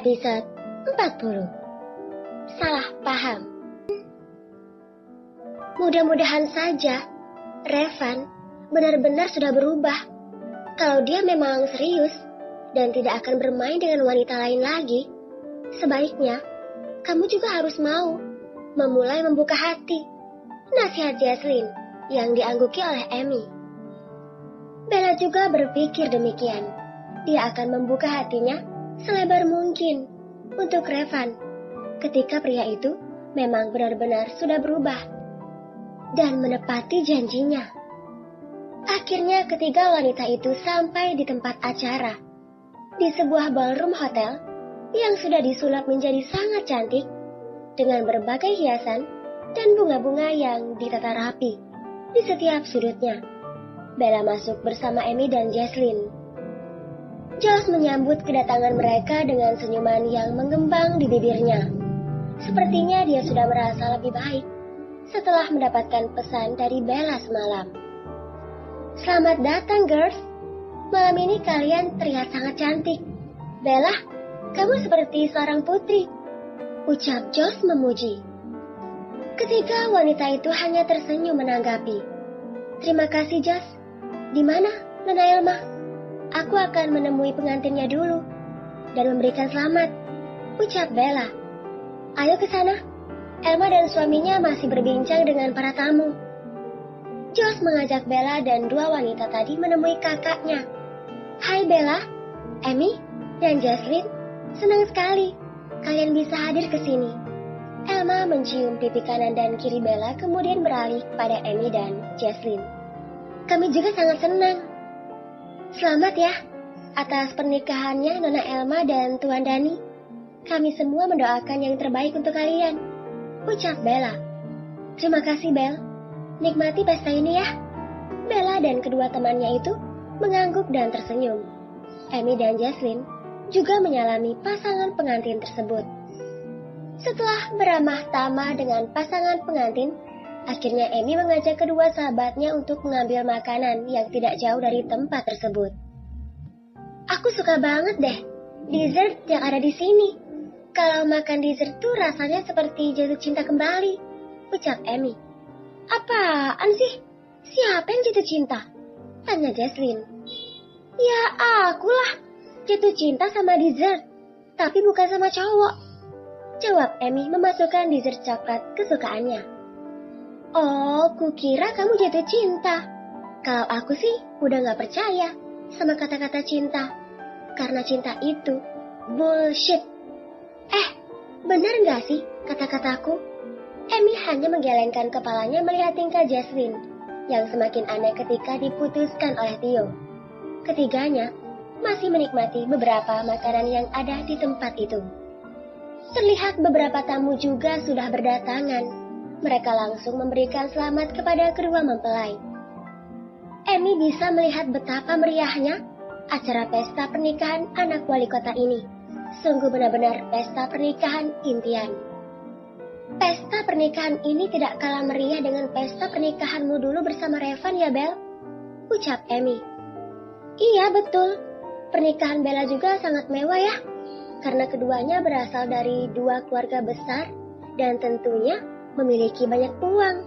Episode 40. Salah paham. Mudah-mudahan saja Revan benar-benar sudah berubah. Kalau dia memang serius dan tidak akan bermain dengan wanita lain lagi, sebaiknya kamu juga harus mau memulai membuka hati. Nasihat Jesslyn yang diangguki oleh Amy. Bella juga berpikir demikian. Dia akan membuka hatinya selebar mungkin untuk Revan ketika pria itu memang benar-benar sudah berubah dan menepati janjinya. Akhirnya ketiga wanita itu sampai di tempat acara, di sebuah ballroom hotel yang sudah disulap menjadi sangat cantik dengan berbagai hiasan dan bunga-bunga yang ditata rapi di setiap sudutnya. Bella masuk bersama Amy dan Jesslyn. Josh menyambut kedatangan mereka dengan senyuman yang mengembang di bibirnya. Sepertinya dia sudah merasa lebih baik setelah mendapatkan pesan dari Bella semalam. Selamat datang, girls. Malam ini kalian terlihat sangat cantik. Bella, kamu seperti seorang putri, ucap Josh memuji. Ketiga wanita itu hanya tersenyum menanggapi. Terima kasih, Josh. Di mana Nona Elma? Aku akan menemui pengantinnya dulu dan memberikan selamat, ucap Bella. Ayo ke sana. Elma dan suaminya masih berbincang dengan para tamu. Josh mengajak Bella dan dua wanita tadi menemui kakaknya. Hai Bella, Amy, dan Jesslyn. Senang sekali kalian bisa hadir ke sini. Elma mencium pipi kanan dan kiri Bella kemudian beralih pada Amy dan Jesslyn. Kami juga sangat senang. Selamat ya, atas pernikahannya Nona Elma dan Tuan Dani. Kami semua mendoakan yang terbaik untuk kalian, ucap Bella. Terima kasih, Bel. Nikmati pesta ini ya. Bella dan kedua temannya itu mengangguk dan tersenyum. Amy dan Jesslyn juga menyalami pasangan pengantin tersebut. Setelah beramah tamah dengan pasangan pengantin, akhirnya Amy mengajak kedua sahabatnya untuk mengambil makanan yang tidak jauh dari tempat tersebut. Aku suka banget deh dessert yang ada di sini. Kalau makan dessert tuh rasanya seperti jatuh cinta kembali, ucap Amy. Apaan sih? Siapa yang jatuh cinta? Tanya Jesslyn. Ya akulah, jatuh cinta sama dessert, tapi bukan sama cowok, jawab Amy memasukkan dessert coklat kesukaannya. Oh, kukira kamu jatuh cinta. Kalau aku sih udah gak percaya sama kata-kata cinta. Karena cinta itu bullshit. Benar gak sih kata-kataku? Amy hanya menggelengkan kepalanya melihat tingkah Jesslyn yang semakin aneh ketika diputuskan oleh Theo. Ketiganya masih menikmati beberapa makanan yang ada di tempat itu. Terlihat beberapa tamu juga sudah berdatangan. Mereka langsung memberikan selamat kepada kedua mempelai. Amy bisa melihat betapa meriahnya acara pesta pernikahan anak wali kota ini. Sungguh benar-benar pesta pernikahan impian. Pesta pernikahan ini tidak kalah meriah dengan pesta pernikahanmu dulu bersama Revan ya, Bel? Ucap Amy. Iya, betul. Pernikahan Bella juga sangat mewah ya. Karena keduanya berasal dari dua keluarga besar dan tentunya memiliki banyak uang,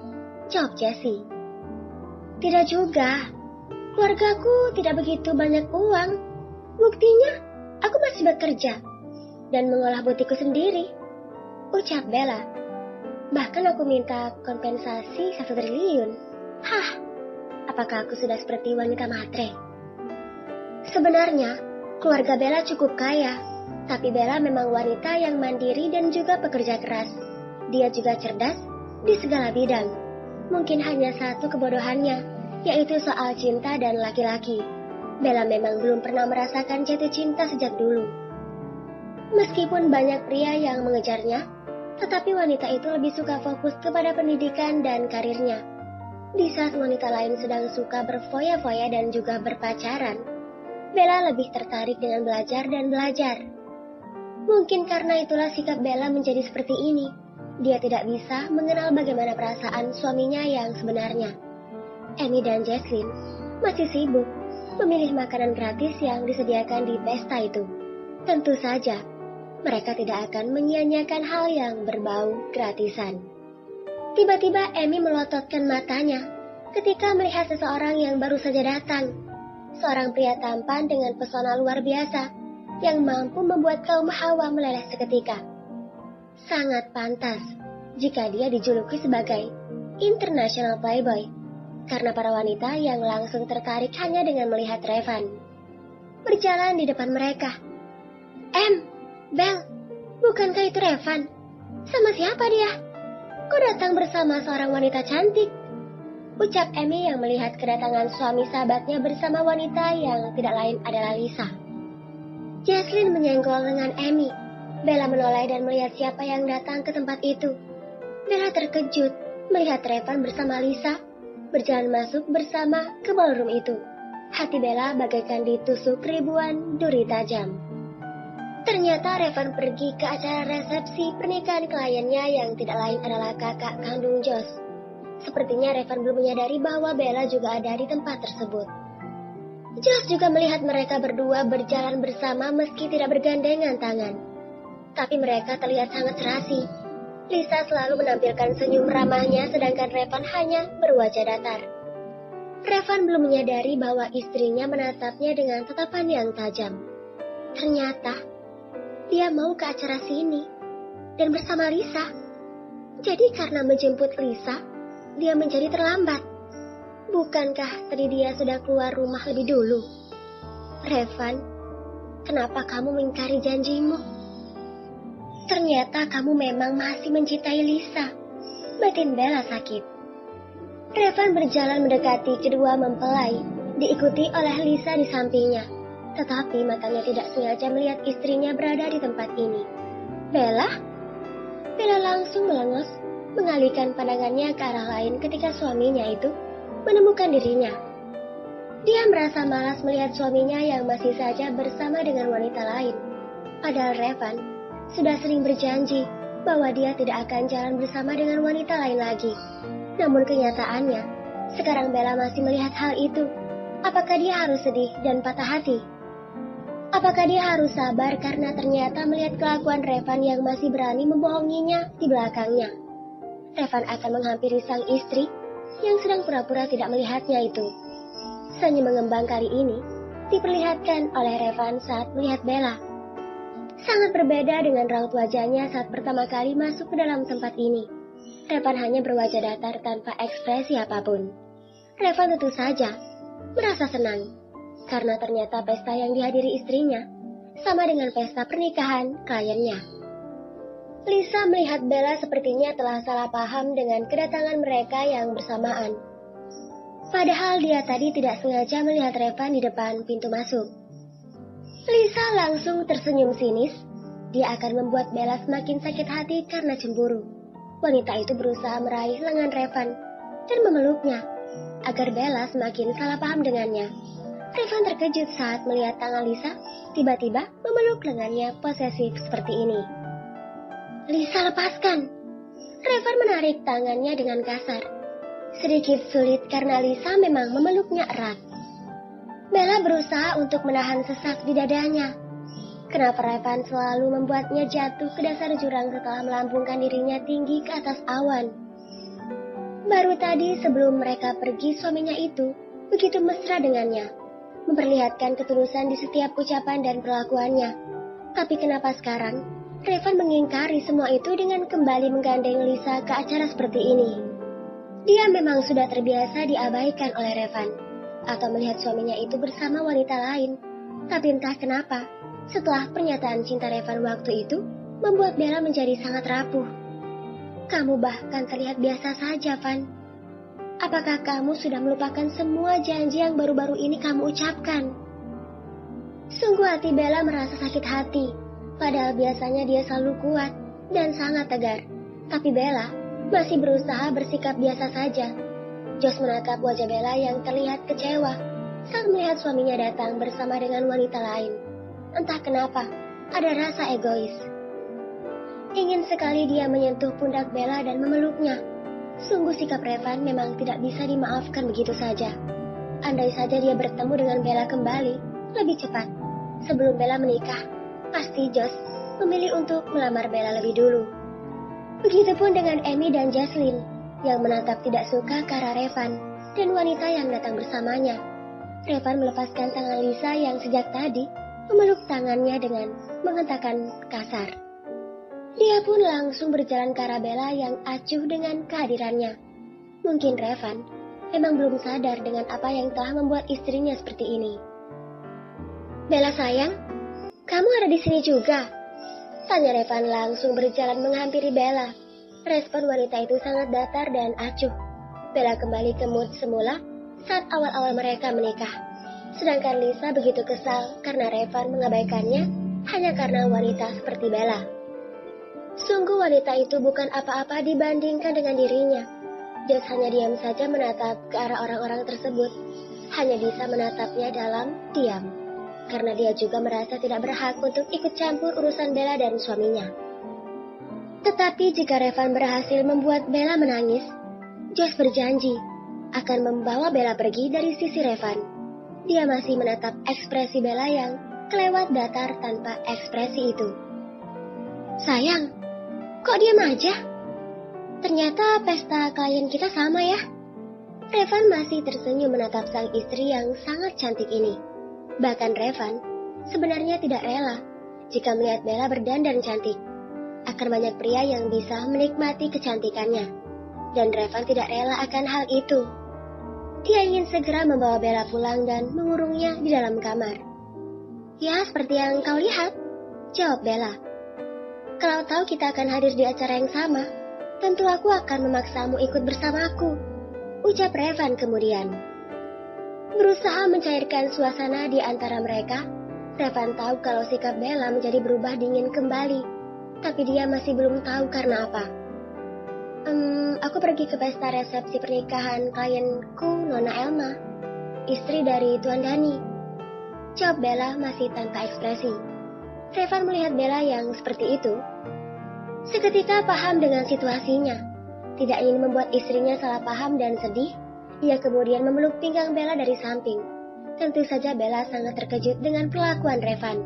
jawab Jessie. Tidak juga, keluargaku tidak begitu banyak uang. Buktinya, aku masih bekerja dan mengolah butikku sendiri, ucap Bella. Bahkan aku minta kompensasi 1 triliun. Hah, apakah aku sudah seperti wanita matre? Sebenarnya, keluarga Bella cukup kaya, tapi Bella memang wanita yang mandiri dan juga pekerja keras. Dia juga cerdas di segala bidang. Mungkin hanya satu kebodohannya, yaitu soal cinta dan laki-laki. Bella memang belum pernah merasakan jatuh cinta sejak dulu. Meskipun banyak pria yang mengejarnya, tetapi wanita itu lebih suka fokus kepada pendidikan dan karirnya. Di saat wanita lain sedang suka berfoya-foya dan juga berpacaran, Bella lebih tertarik dengan belajar dan belajar. Mungkin karena itulah sikap Bella menjadi seperti ini. Dia tidak bisa mengenal bagaimana perasaan suaminya yang sebenarnya. Amy dan Jesslyn masih sibuk memilih makanan gratis yang disediakan di pesta itu. Tentu saja, mereka tidak akan menyia-nyiakan hal yang berbau gratisan. Tiba-tiba Amy melototkan matanya ketika melihat seseorang yang baru saja datang. Seorang pria tampan dengan pesona luar biasa yang mampu membuat kaum hawa meleleh seketika. Sangat pantas jika dia dijuluki sebagai international playboy, karena para wanita yang langsung tertarik hanya dengan melihat Revan berjalan di depan mereka. Belle, bukankah itu Revan? Sama siapa dia? Kok datang bersama seorang wanita cantik? Ucap Amy yang melihat kedatangan suami sahabatnya bersama wanita yang tidak lain adalah Lisa. Jesslyn menyenggol lengan Amy. Bella menoleh dan melihat siapa yang datang ke tempat itu. Bella terkejut melihat Revan bersama Lisa berjalan masuk bersama ke ballroom itu. Hati Bella bagaikan ditusuk ribuan duri tajam. Ternyata Revan pergi ke acara resepsi pernikahan kliennya yang tidak lain adalah kakak kandung Josh. Sepertinya Revan belum menyadari bahwa Bella juga ada di tempat tersebut. Josh juga melihat mereka berdua berjalan bersama meski tidak bergandengan tangan. Tapi mereka terlihat sangat serasi. Lisa selalu menampilkan senyum ramahnya sedangkan Revan hanya berwajah datar. Revan belum menyadari bahwa istrinya menatapnya dengan tatapan yang tajam. Ternyata dia mau ke acara sini dan bersama Lisa. Jadi karena menjemput Lisa, dia menjadi terlambat. Bukankah tadi dia sudah keluar rumah lebih dulu? Revan, kenapa kamu mengingkari janjimu? Ternyata kamu memang masih mencintai Lisa. Batin Bella sakit. Revan berjalan mendekati kedua mempelai, diikuti oleh Lisa di sampingnya. Tetapi matanya tidak sengaja melihat istrinya berada di tempat ini. Bella? Bella langsung melengos, mengalihkan pandangannya ke arah lain ketika suaminya itu menemukan dirinya. Dia merasa malas melihat suaminya yang masih saja bersama dengan wanita lain. Padahal Revan sudah sering berjanji bahwa dia tidak akan jalan bersama dengan wanita lain lagi. Namun kenyataannya, sekarang Bella masih melihat hal itu. Apakah dia harus sedih dan patah hati? Apakah dia harus sabar karena ternyata melihat kelakuan Revan yang masih berani membohonginya di belakangnya? Revan akan menghampiri sang istri yang sedang pura-pura tidak melihatnya itu. Senyum mengembang kali ini diperlihatkan oleh Revan saat melihat Bella. Sangat berbeda dengan raut wajahnya saat pertama kali masuk ke dalam tempat ini. Revan hanya berwajah datar tanpa ekspresi apapun. Revan tentu saja merasa senang karena ternyata pesta yang dihadiri istrinya sama dengan pesta pernikahan kliennya. Lisa melihat Bella sepertinya telah salah paham dengan kedatangan mereka yang bersamaan. Padahal dia tadi tidak sengaja melihat Revan di depan pintu masuk. Lisa langsung tersenyum sinis. Dia akan membuat Bella semakin sakit hati karena cemburu. Wanita itu berusaha meraih lengan Revan dan memeluknya agar Bella semakin salah paham dengannya. Revan terkejut saat melihat tangan Lisa tiba-tiba memeluk lengannya posesif seperti ini. Lisa, lepaskan! Revan menarik tangannya dengan kasar. Sedikit sulit karena Lisa memang memeluknya erat. Bella berusaha untuk menahan sesak di dadanya. Kenapa Revan selalu membuatnya jatuh ke dasar jurang setelah melambungkan dirinya tinggi ke atas awan? Baru tadi sebelum mereka pergi suaminya itu begitu mesra dengannya, memperlihatkan ketulusan di setiap ucapan dan perlakuannya. Tapi kenapa sekarang Revan mengingkari semua itu dengan kembali menggandeng Lisa ke acara seperti ini? Dia memang sudah terbiasa diabaikan oleh Revan atau melihat suaminya itu bersama wanita lain. Tapi entah kenapa, setelah pernyataan cinta Revan waktu itu membuat Bella menjadi sangat rapuh. Kamu bahkan terlihat biasa saja, Van. Apakah kamu sudah melupakan semua janji yang baru-baru ini kamu ucapkan? Sungguh hati Bella merasa sakit hati. Padahal biasanya dia selalu kuat dan sangat tegar. Tapi Bella masih berusaha bersikap biasa saja. Josh menatap wajah Bella yang terlihat kecewa saat melihat suaminya datang bersama dengan wanita lain. Entah kenapa, ada rasa egois. Ingin sekali dia menyentuh pundak Bella dan memeluknya. Sungguh sikap Revan memang tidak bisa dimaafkan begitu saja. Andai saja dia bertemu dengan Bella kembali lebih cepat sebelum Bella menikah, pasti Josh memilih untuk melamar Bella lebih dulu. Begitupun dengan Amy dan Jocelyn yang menatap tidak suka ke arah Revan dan wanita yang datang bersamanya. Revan melepaskan tangan Lisa yang sejak tadi memeluk tangannya dengan menghentakkan kasar. Dia pun langsung berjalan ke arah Bella yang acuh dengan kehadirannya. Mungkin Revan memang belum sadar dengan apa yang telah membuat istrinya seperti ini. "Bella sayang, kamu ada di sini juga?" tanya Revan langsung berjalan menghampiri Bella. Respon wanita itu sangat datar dan acuh. Bella kembali ke mood semula saat awal-awal mereka menikah. Sedangkan Lisa begitu kesal karena Revan mengabaikannya hanya karena wanita seperti Bella. Sungguh wanita itu bukan apa-apa dibandingkan dengan dirinya. Jess hanya diam saja menatap ke arah orang-orang tersebut. Hanya bisa menatapnya dalam diam. Karena dia juga merasa tidak berhak untuk ikut campur urusan Bella dan suaminya. Tetapi jika Revan berhasil membuat Bella menangis, Jess berjanji akan membawa Bella pergi dari sisi Revan. Dia masih menatap ekspresi Bella yang kelewat datar tanpa ekspresi itu. "Sayang, kok diam aja? Ternyata pesta klien kita sama ya?" Revan masih tersenyum menatap sang istri yang sangat cantik ini. Bahkan Revan sebenarnya tidak rela jika melihat Bella berdandan cantik. Akan banyak pria yang bisa menikmati kecantikannya. Dan Revan tidak rela akan hal itu. Dia ingin segera membawa Bella pulang dan mengurungnya di dalam kamar. "Ya, seperti yang kau lihat," jawab Bella. "Kalau tahu kita akan hadir di acara yang sama, tentu aku akan memaksamu ikut bersamaku," ucap Revan kemudian. Berusaha mencairkan suasana di antara mereka, Revan tahu kalau sikap Bella menjadi berubah dingin kembali, tapi dia masih belum tahu karena apa. Aku pergi ke pesta resepsi pernikahan klienku, Nona Elma, istri dari Tuan Dani," jawab Bella masih tanpa ekspresi. Revan melihat Bella yang seperti itu. Seketika paham dengan situasinya. Tidak ingin membuat istrinya salah paham dan sedih, ia kemudian memeluk pinggang Bella dari samping. Tentu saja Bella sangat terkejut dengan perlakuan Revan.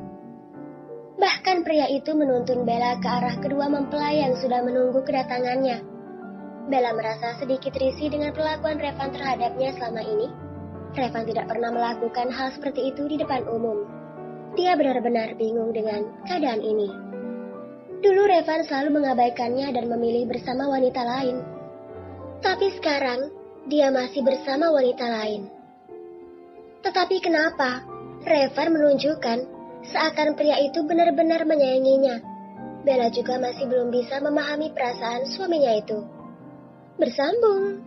Bahkan pria itu menuntun Bella ke arah kedua mempelai yang sudah menunggu kedatangannya. Bella merasa sedikit risih dengan perlakuan Revan terhadapnya selama ini. Revan tidak pernah melakukan hal seperti itu di depan umum. Dia benar-benar bingung dengan keadaan ini. Dulu Revan selalu mengabaikannya dan memilih bersama wanita lain. Tapi sekarang, dia masih bersama wanita lain. Tetapi kenapa Revan menunjukkan seakan pria itu benar-benar menyayanginya? Bella juga masih belum bisa memahami perasaan suaminya itu. Bersambung.